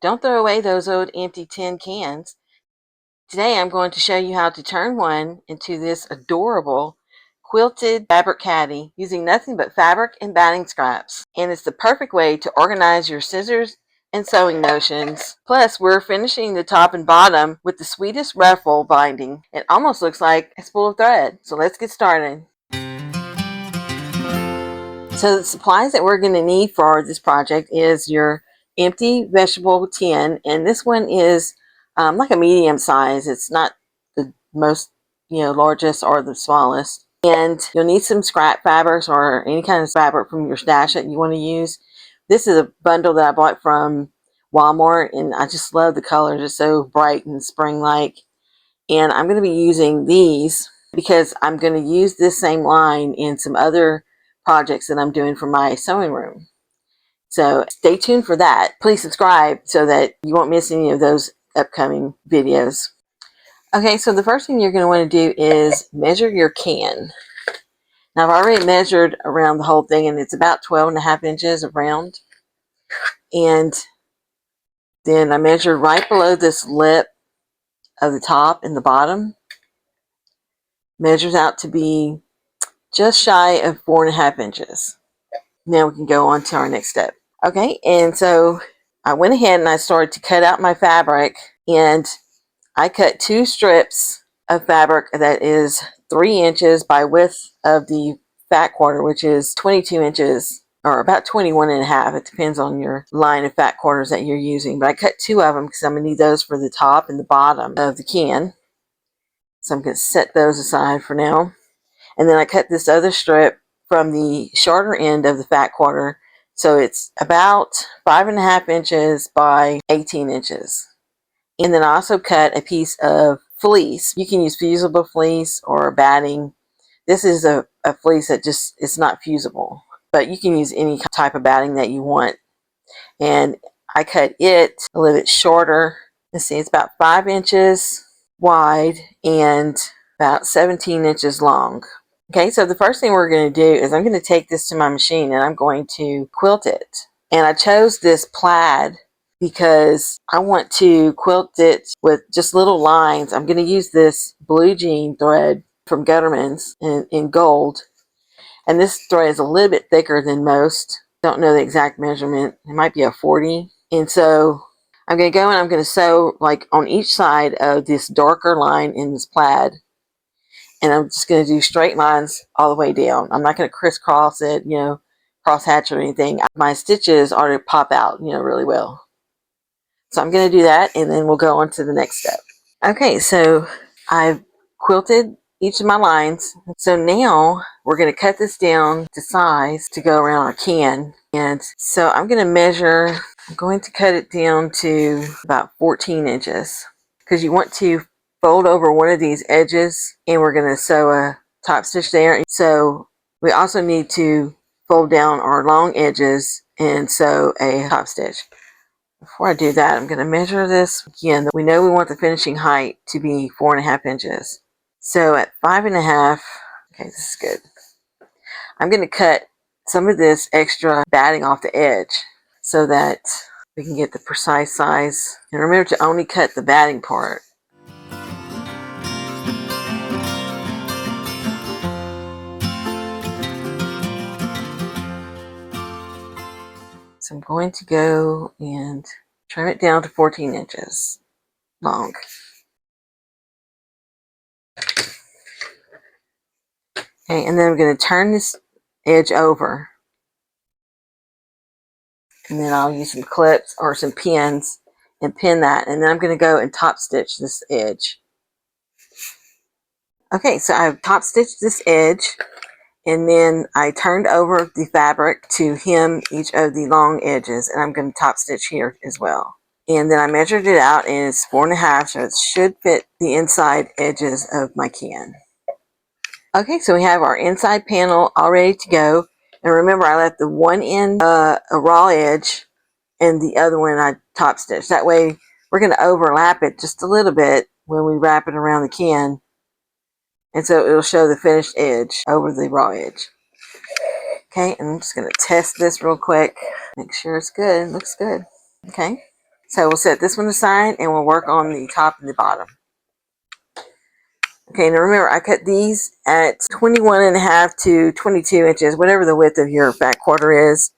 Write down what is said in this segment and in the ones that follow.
Don't throw away those old empty tin cans. Today I'm going to show you how to turn one into this adorable quilted fabric caddy using nothing but fabric and batting scraps. And it's the perfect way to organize your scissors and sewing notions. Plus, we're finishing the top and bottom with the sweetest ruffle binding. It almost looks like a spool of thread. So let's get started. So the supplies that we're going to need for this project is your empty vegetable tin, and this one is like a medium size. It's not the most, largest or the smallest. And you'll need some scrap fabrics or any kind of fabric from your stash that you want to use. This is a bundle that I bought from Walmart, and I just love the colors. It's so bright and spring-like. And I'm going to be using these because I'm going to use this same line in some other projects that I'm doing for my sewing room. So stay tuned for that. Please subscribe so that you won't miss any of those upcoming videos. Okay, so the first thing you're going to want to do is measure your can. Now I've already measured around the whole thing, and it's about 12.5 inches around. And then I measured right below this lip of the top and the bottom. Measures out to be just shy of 4.5 inches. Now we can go on to our next step. Okay, and so I went ahead and I started to cut out my fabric, and I cut 2 strips of fabric that is 3 inches by width of the fat quarter, which is 22 inches or about 21.5. It depends on your line of fat quarters that you're using, but I cut 2 of them because I'm going to need those for the top and the bottom of the can. So I'm going to set those aside for now. And then I cut this other strip from the shorter end of the fat quarter. So it's about 5.5 inches by 18 inches. And then I also cut a piece of fleece. You can use fusible fleece or batting. This is a fleece that just, it's not fusible, but you can use any type of batting that you want. And I cut it a little bit shorter. Let's see, it's about 5 inches wide and about 17 inches long. Okay, so the first thing we're going to do is I'm going to take this to my machine and I'm going to quilt it. And I chose this plaid because I want to quilt it with just little lines. I'm going to use this blue jean thread from Gutterman's in gold. And this thread is a little bit thicker than most. Don't know the exact measurement. It might be a 40. And so I'm going to go and I'm going to sew like on each side of this darker line in this plaid. And I'm just going to do straight lines all the way down. I'm not going to crisscross it, cross hatch or anything. My stitches are to pop out, really well. So I'm going to do that, and then we'll go on to the next step. Okay, so I've quilted each of my lines. So now we're going to cut this down to size to go around our can. And so I'm going to measure, I'm going to cut it down to about 14 inches because you want to fold over one of these edges, and we're going to sew a top stitch there. So we also need to fold down our long edges and sew a top stitch. Before I do that, I'm going to measure this again. We know we want the finishing height to be 4.5 inches. So at 5.5, okay, this is good. I'm going to cut some of this extra batting off the edge so that we can get the precise size. And remember to only cut the batting part. So I'm going to go and trim it down to 14 inches long. Okay, and then I'm going to turn this edge over. And then I'll use some clips or some pins and pin that. And then I'm going to go and top stitch this edge. Okay, so I've top stitched this edge. And then I turned over the fabric to hem each of the long edges, and I'm going to top stitch here as well. And then I measured it out, and it's 4.5, so it should fit the inside edges of my can. Okay, so we have our inside panel all ready to go. And remember, I left the one end a raw edge, and the other one I top stitched. That way, we're going to overlap it just a little bit when we wrap it around the can. And so it'll show the finished edge over the raw edge. Okay, and I'm just going to test this real quick. Make sure it's good. It looks good. Okay. So we'll set this one aside and we'll work on the top and the bottom. Okay, now remember I cut these at 21.5 to 22 inches, whatever the width of your back quarter is.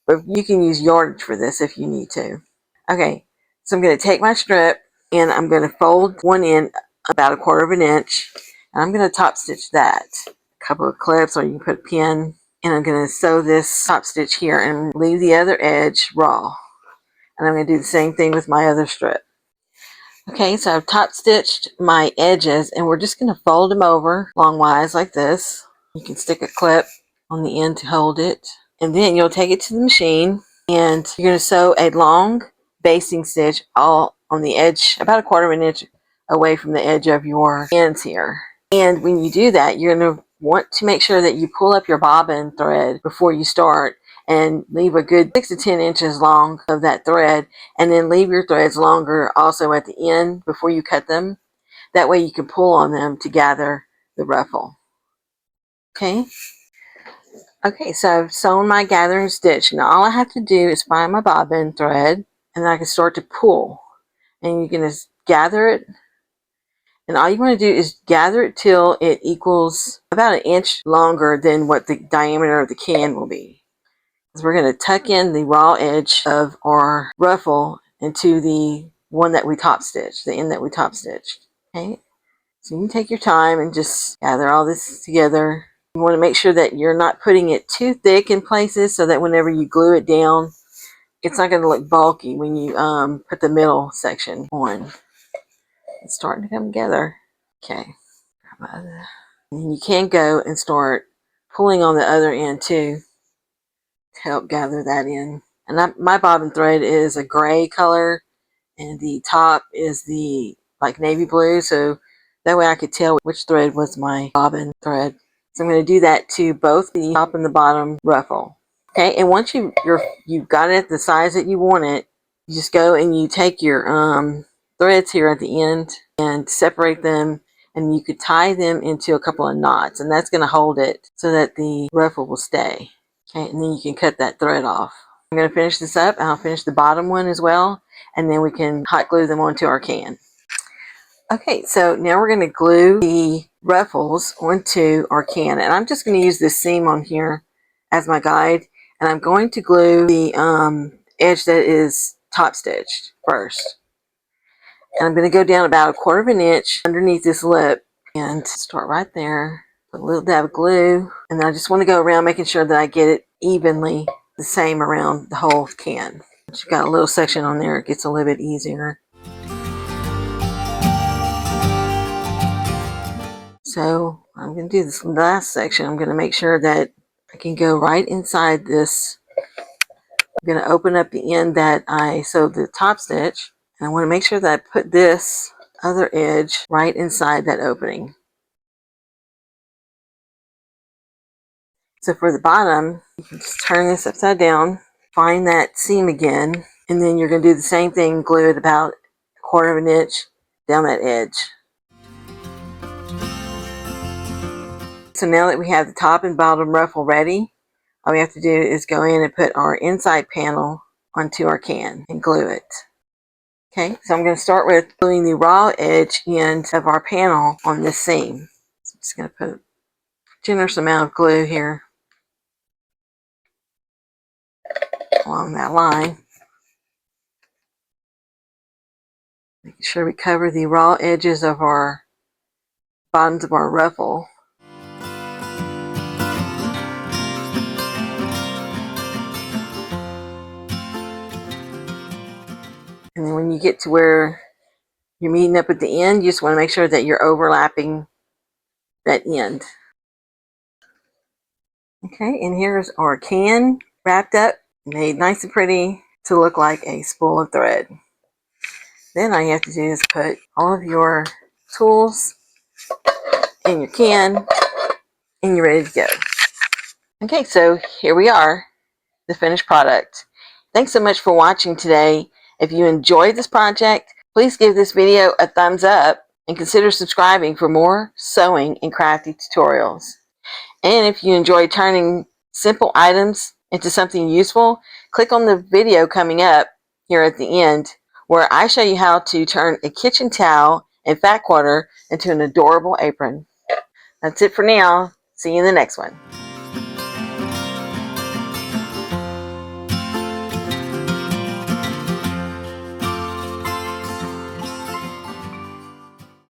But you can use yardage for this if you need to. Okay, so I'm going to take my strip and I'm going to fold one end about 1/4 inch. And I'm going to top stitch that. A couple of clips, or you can put a pin. And I'm going to sew this top stitch here and leave the other edge raw. And I'm going to do the same thing with my other strip. Okay, so I've top stitched my edges and we're just going to fold them over longwise like this. You can stick a clip on the end to hold it. And then you'll take it to the machine and you're going to sew a long basting stitch all on the edge, about 1/4 inch away from the edge of your ends here. And when you do that, you're going to want to make sure that you pull up your bobbin thread before you start and leave a good 6 to 10 inches long of that thread, and then leave your threads longer also at the end before you cut them. That way you can pull on them to gather the ruffle. Okay. Okay, so I've sewn my gathering stitch. Now all I have to do is find my bobbin thread and then I can start to pull. And you're going to gather it. And all you want to do is gather it till it equals about 1 inch longer than what the diameter of the can will be. So we're going to tuck in the raw edge of our ruffle into the one that we top stitched, the end that we top stitched. Okay, so you can take your time and just gather all this together. You want to make sure that you're not putting it too thick in places so that whenever you glue it down, it's not going to look bulky when you put the middle section on. It's starting to come together. Okay. And you can go and start pulling on the other end too to help gather that in. And my bobbin thread is a gray color and the top is the like navy blue, so that way I could tell which thread was my bobbin thread. So I'm going to do that to both the top and the bottom ruffle. Okay, and once you've got it the size that you want it, you just go and you take your threads here at the end and separate them, and you could tie them into a couple of knots, and that's going to hold it so that the ruffle will stay. Okay, and then you can cut that thread off. I'm going to finish this up and I'll finish the bottom one as well, and then we can hot glue them onto our can. Okay, so now we're going to glue the ruffles onto our can, and I'm just going to use this seam on here as my guide, and I'm going to glue the edge that is top stitched first. And I'm going to go down about 1/4 inch underneath this lip and start right there. Put a little dab of glue, and then I just want to go around making sure that I get it evenly the same around the whole can. Once you've got a little section on there, it gets a little bit easier. So I'm going to do this last section. I'm going to make sure that I can go right inside this. I'm going to open up the end that I sewed the top stitch, and I want to make sure that I put this other edge right inside that opening. So for the bottom, you can just turn this upside down, find that seam again, and then you're going to do the same thing, glue it about 1/4 inch down that edge. So now that we have the top and bottom ruffle ready, all we have to do is go in and put our inside panel onto our can and glue it. Okay, so I'm going to start with gluing the raw edge end of our panel on this seam. So I'm just going to put a generous amount of glue here along that line. Making sure we cover the raw edges of our bottoms of our ruffle. And then when you get to where you're meeting up at the end, you just want to make sure that you're overlapping that end. Okay, and here's our can wrapped up, made nice and pretty to look like a spool of thread. Then all you have to do is put all of your tools in your can and you're ready to go. Okay, so here we are, the finished product. Thanks so much for watching today. If you enjoyed this project, please give this video a thumbs up and consider subscribing for more sewing and crafty tutorials. And if you enjoy turning simple items into something useful, click on the video coming up here at the end, where I show you how to turn a kitchen towel and fat quarter into an adorable apron. That's it for now. See you in the next one.